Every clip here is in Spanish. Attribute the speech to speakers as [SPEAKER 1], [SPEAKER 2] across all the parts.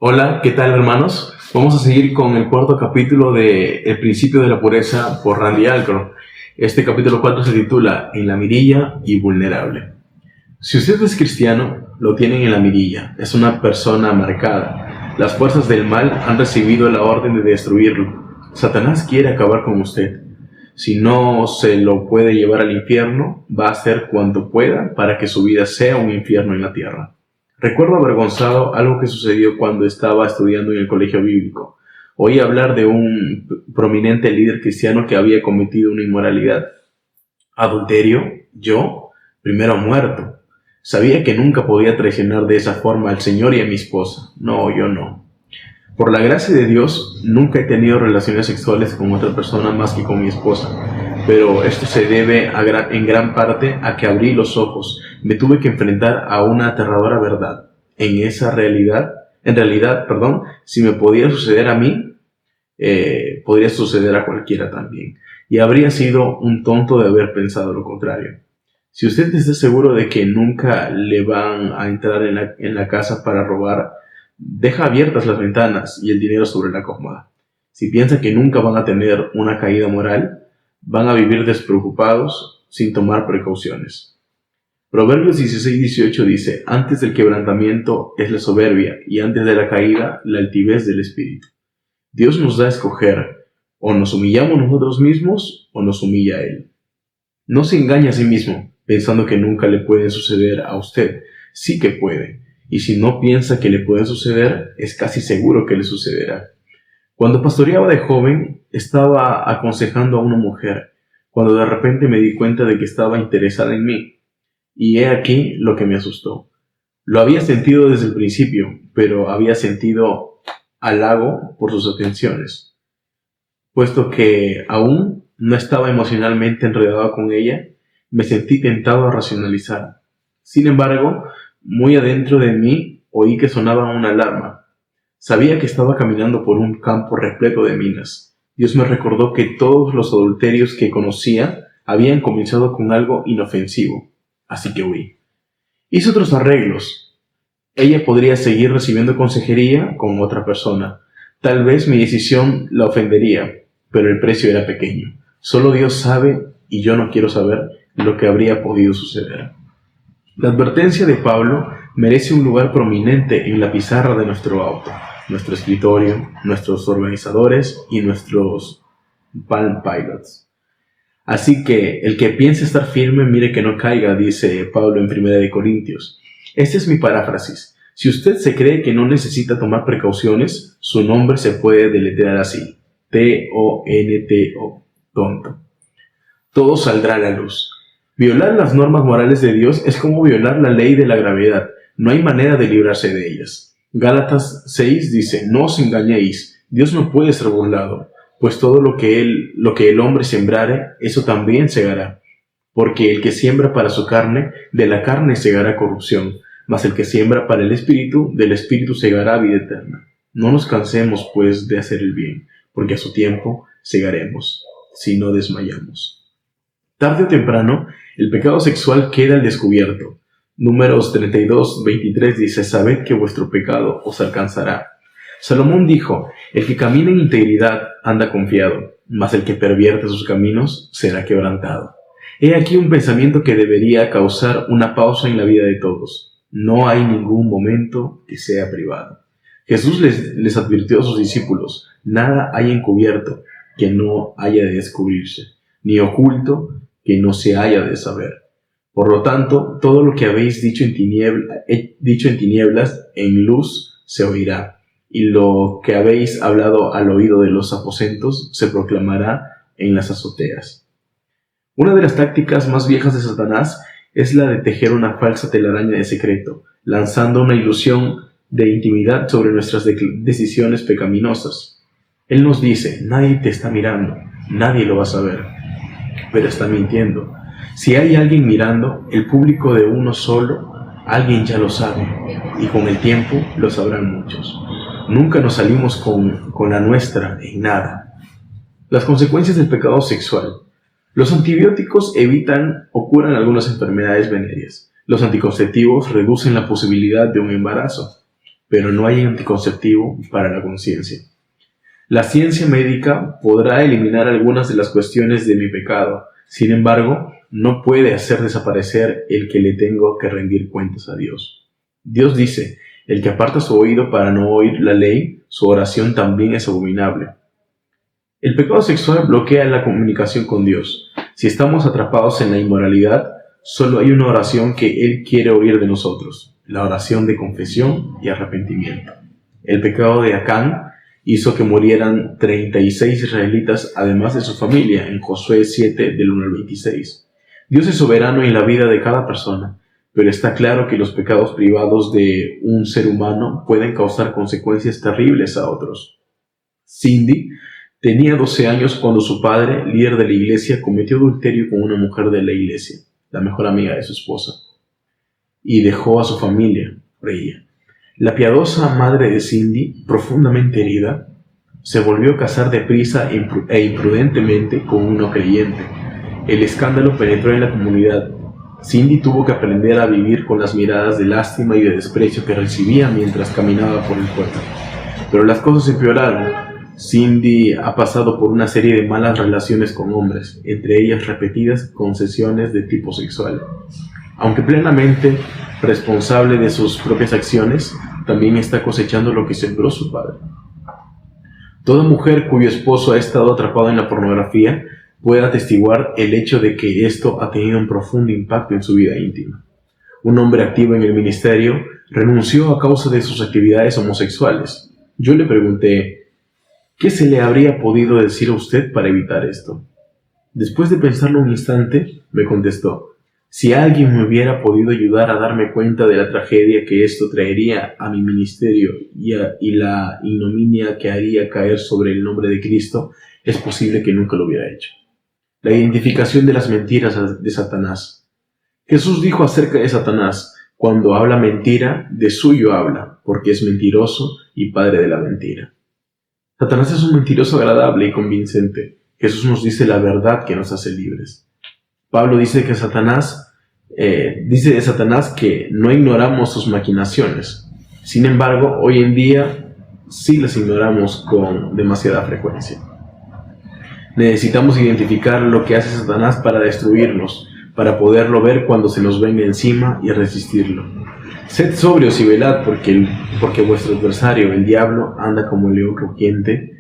[SPEAKER 1] Hola, ¿qué tal, hermanos? Vamos a seguir con el cuarto capítulo de El principio de la pureza por Randy Alcorn. Este capítulo 4 se titula En la mirilla y vulnerable. Si usted es cristiano, lo tienen en la mirilla. Es una persona marcada. Las fuerzas del mal han recibido la orden de destruirlo. Satanás quiere acabar con usted. Si no se lo puede llevar al infierno, va a hacer cuanto pueda para que su vida sea un infierno en la tierra. Recuerdo avergonzado algo que sucedió cuando estaba estudiando en el colegio bíblico. Oí hablar de un prominente líder cristiano que había cometido una inmoralidad. Adulterio, yo, primero muerto. Sabía que nunca podía traicionar de esa forma al Señor y a mi esposa. No, yo no. Por la gracia de Dios, nunca he tenido relaciones sexuales con otra persona más que con mi esposa. Pero esto se debe en gran parte a que abrí los ojos. Me tuve que enfrentar a una aterradora verdad. En realidad, si me podía suceder a mí, podría suceder a cualquiera también. Y habría sido un tonto de haber pensado lo contrario. Si usted está seguro de que nunca le van a entrar en la casa para robar, deja abiertas las ventanas y el dinero sobre la cómoda. Si piensa que nunca van a tener una caída moral, van a vivir despreocupados sin tomar precauciones. Proverbios 16:18 dice: antes del quebrantamiento es la soberbia, y antes de la caída la altivez del espíritu. Dios nos da a escoger: o nos humillamos nosotros mismos o nos humilla Él. No se engañe a sí mismo pensando que nunca le puede suceder a usted. Sí que puede, y si no piensa que le puede suceder, es casi seguro que le sucederá. Cuando pastoreaba de joven, estaba aconsejando a una mujer, cuando de repente me di cuenta de que estaba interesada en mí. Y he aquí lo que me asustó. Lo había sentido desde el principio, pero había sentido halago por sus atenciones. Puesto que aún no estaba emocionalmente enredado con ella, me sentí tentado a racionalizar. Sin embargo, muy adentro de mí oí que sonaba una alarma. Sabía que estaba caminando por un campo repleto de minas. Dios me recordó que todos los adulterios que conocía habían comenzado con algo inofensivo. Así que huí. Hice otros arreglos. Ella podría seguir recibiendo consejería con otra persona. Tal vez mi decisión la ofendería, pero el precio era pequeño. Solo Dios sabe, y yo no quiero saber, lo que habría podido suceder. La advertencia de Pablo merece un lugar prominente en la pizarra de nuestro auto, nuestro escritorio, nuestros organizadores y nuestros Palm Pilots. Así que el que piense estar firme, mire que no caiga, dice Pablo en 1 Corintios. Esta es mi paráfrasis. Si usted se cree que no necesita tomar precauciones, su nombre se puede deletrear así: T-O-N-T-O, tonto. Todo saldrá a la luz. Violar las normas morales de Dios es como violar la ley de la gravedad. No hay manera de librarse de ellas. Gálatas 6 dice: no os engañéis, Dios no puede ser burlado, pues todo lo que el hombre sembrare, eso también segará. Porque el que siembra para su carne, de la carne segará corrupción, mas el que siembra para el Espíritu, del Espíritu segará vida eterna. No nos cansemos, pues, de hacer el bien, porque a su tiempo segaremos, si no desmayamos. Tarde o temprano, el pecado sexual queda al descubierto. Números 32:23 dice: sabed que vuestro pecado os alcanzará. Salomón dijo: el que camina en integridad anda confiado, mas el que pervierte sus caminos será quebrantado. He aquí un pensamiento que debería causar una pausa en la vida de todos. No hay ningún momento que sea privado. Jesús les advirtió a sus discípulos: nada hay encubierto que no haya de descubrirse, ni oculto que no se haya de saber. Por lo tanto, todo lo que habéis dicho en tinieblas, en luz se oirá, y lo que habéis hablado al oído de los aposentos se proclamará en las azoteas. Una de las tácticas más viejas de Satanás es la de tejer una falsa telaraña de secreto, lanzando una ilusión de intimidad sobre nuestras decisiones pecaminosas. Él nos dice: nadie te está mirando, nadie lo va a saber. Pero está mintiendo. Si hay alguien mirando, el público de uno solo, alguien ya lo sabe, y con el tiempo lo sabrán muchos. Nunca nos salimos con la nuestra en nada. Las consecuencias del pecado sexual. Los antibióticos evitan o curan algunas enfermedades venéreas. Los anticonceptivos reducen la posibilidad de un embarazo. pero no hay anticonceptivo para la conciencia. La ciencia médica podrá eliminar algunas de las cuestiones de mi pecado, sin embargo, no puede hacer desaparecer el que le tengo que rendir cuentas a Dios. Dios dice: el que aparta su oído para no oír la ley, su oración también es abominable. El pecado sexual bloquea la comunicación con Dios. Si estamos atrapados en la inmoralidad, solo hay una oración que Él quiere oír de nosotros: la oración de confesión y arrepentimiento. El pecado de Acán hizo que murieran 36 israelitas, además de su familia, en Josué 7, del 1 al 26. Dios es soberano en la vida de cada persona, pero está claro que los pecados privados de un ser humano pueden causar consecuencias terribles a otros. Cindy tenía 12 años cuando su padre, líder de la iglesia, cometió adulterio con una mujer de la iglesia, la mejor amiga de su esposa, y dejó a su familia por ella. La piadosa madre de Cindy, profundamente herida, se volvió a casar deprisa e imprudentemente con un no creyente. El escándalo penetró en la comunidad. Cindy tuvo que aprender a vivir con las miradas de lástima y de desprecio que recibía mientras caminaba por el pueblo. Pero las cosas empeoraron. Cindy ha pasado por una serie de malas relaciones con hombres, entre ellas repetidas concesiones de tipo sexual. Aunque plenamente responsable de sus propias acciones, también está cosechando lo que sembró su padre. Toda mujer cuyo esposo ha estado atrapado en la pornografía puede atestiguar el hecho de que esto ha tenido un profundo impacto en su vida íntima. Un hombre activo en el ministerio renunció a causa de sus actividades homosexuales. Yo le pregunté: ¿qué se le habría podido decir a usted para evitar esto? Después de pensarlo un instante, me contestó: si alguien me hubiera podido ayudar a darme cuenta de la tragedia que esto traería a mi ministerio y la ignominia que haría caer sobre el nombre de Cristo, es posible que nunca lo hubiera hecho. La identificación de las mentiras de Satanás. Jesús dijo acerca de Satanás: cuando habla mentira, de suyo habla, porque es mentiroso y padre de la mentira. Satanás es un mentiroso agradable y convincente. Jesús nos dice la verdad que nos hace libres. Pablo dice de Satanás que no ignoramos sus maquinaciones. Sin embargo, hoy en día sí las ignoramos con demasiada frecuencia. Necesitamos identificar lo que hace Satanás para destruirnos, para poderlo ver cuando se nos venga encima y resistirlo. Sed sobrios y velad, porque vuestro adversario, el diablo, anda como un león rugiente,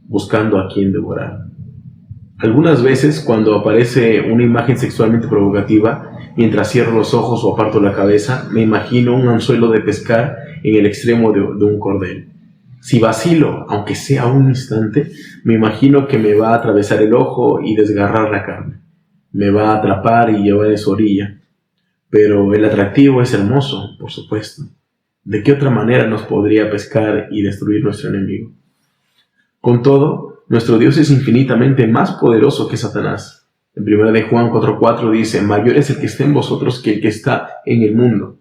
[SPEAKER 1] buscando a quien devorar. Algunas veces, cuando aparece una imagen sexualmente provocativa, mientras cierro los ojos o aparto la cabeza, me imagino un anzuelo de pescar en el extremo de un cordel. Si vacilo, aunque sea un instante, me imagino que me va a atravesar el ojo y desgarrar la carne. Me va a atrapar y llevar a su orilla. Pero el atractivo es hermoso, por supuesto. ¿De qué otra manera nos podría pescar y destruir nuestro enemigo? Con todo, nuestro Dios es infinitamente más poderoso que Satanás. En 1 de Juan 4:4 dice: mayor es el que está en vosotros que el que está en el mundo.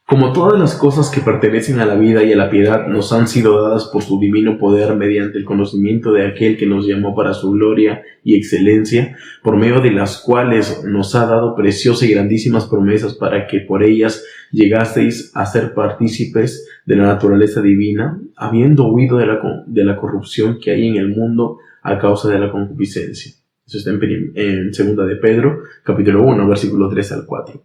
[SPEAKER 1] Como todas las cosas que pertenecen a la vida y a la piedad nos han sido dadas por su divino poder mediante el conocimiento de aquel que nos llamó para su gloria y excelencia, por medio de las cuales nos ha dado preciosas y grandísimas promesas para que por ellas llegasteis a ser partícipes de la naturaleza divina, habiendo huido de la corrupción que hay en el mundo a causa de la concupiscencia. Eso está en 2 de Pedro, capítulo 1, versículo 3 al 4.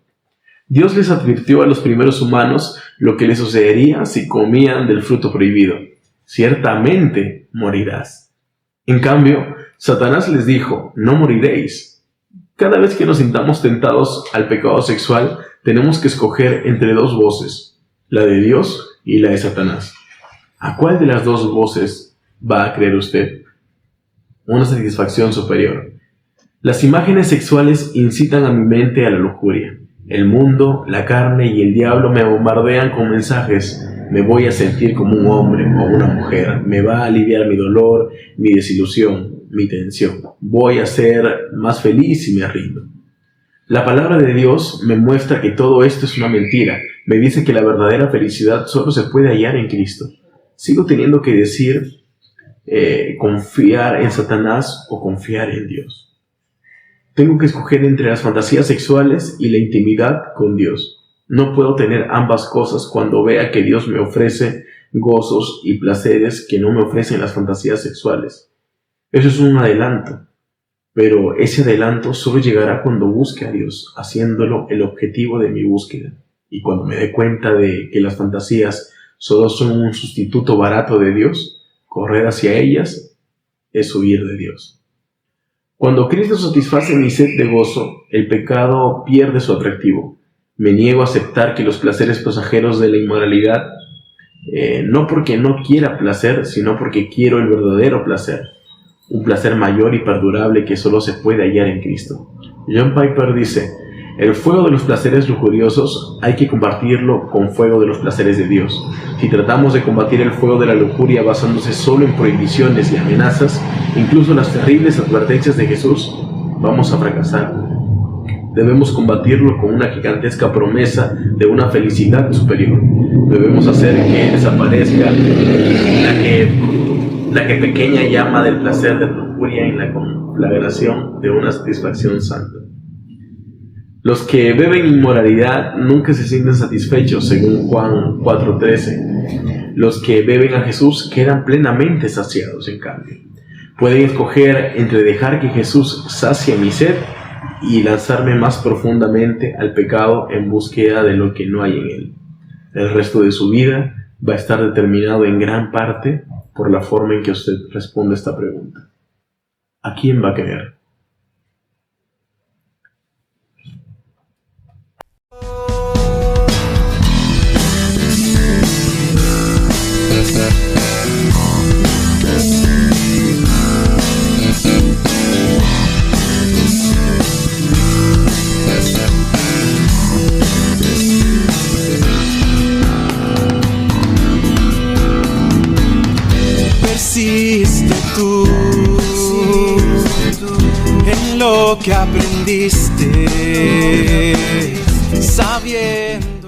[SPEAKER 1] Dios les advirtió a los primeros humanos lo que les sucedería si comían del fruto prohibido. Ciertamente morirás. En cambio, Satanás les dijo: no moriréis. Cada vez que nos sintamos tentados al pecado sexual, tenemos que escoger entre dos voces, la de Dios y la de Satanás. ¿A cuál de las dos voces va a creer usted? Una satisfacción superior. Las imágenes sexuales incitan a mi mente a la lujuria. El mundo, la carne y el diablo me bombardean con mensajes. Me voy a sentir como un hombre o una mujer. Me va a aliviar mi dolor, mi desilusión, mi tensión. Voy a ser más feliz si me rindo. La palabra de Dios me muestra que todo esto es una mentira. Me dice que la verdadera felicidad solo se puede hallar en Cristo. Sigo teniendo que decir confiar en Satanás o confiar en Dios. Tengo que escoger entre las fantasías sexuales y la intimidad con Dios. No puedo tener ambas cosas cuando vea que Dios me ofrece gozos y placeres que no me ofrecen las fantasías sexuales. Eso es un adelanto, pero ese adelanto solo llegará cuando busque a Dios, haciéndolo el objetivo de mi búsqueda. Y cuando me dé cuenta de que las fantasías solo son un sustituto barato de Dios, correr hacia ellas es huir de Dios. Cuando Cristo satisface mi sed de gozo, el pecado pierde su atractivo. Me niego a aceptar que los placeres pasajeros de la inmoralidad, no porque no quiera placer, sino porque quiero el verdadero placer, un placer mayor y perdurable que solo se puede hallar en Cristo. John Piper dice: el fuego de los placeres lujuriosos hay que compartirlo con fuego de los placeres de Dios. Si tratamos de combatir el fuego de la lujuria basándose solo en prohibiciones y amenazas, incluso las terribles advertencias de Jesús, vamos a fracasar. Debemos combatirlo con una gigantesca promesa de una felicidad superior. Debemos hacer que desaparezca la que pequeña llama del placer de la lujuria en la conflagración de una satisfacción santa. Los que beben inmoralidad nunca se sienten satisfechos, según Juan 4:13. Los que beben a Jesús quedan plenamente saciados, en cambio. Pueden escoger entre dejar que Jesús sacie mi sed y lanzarme más profundamente al pecado en búsqueda de lo que no hay en él. El resto de su vida va a estar determinado en gran parte por la forma en que usted responde esta pregunta. ¿A quién va a querer?
[SPEAKER 2] Persiste tú en lo que aprendiste, sabiendo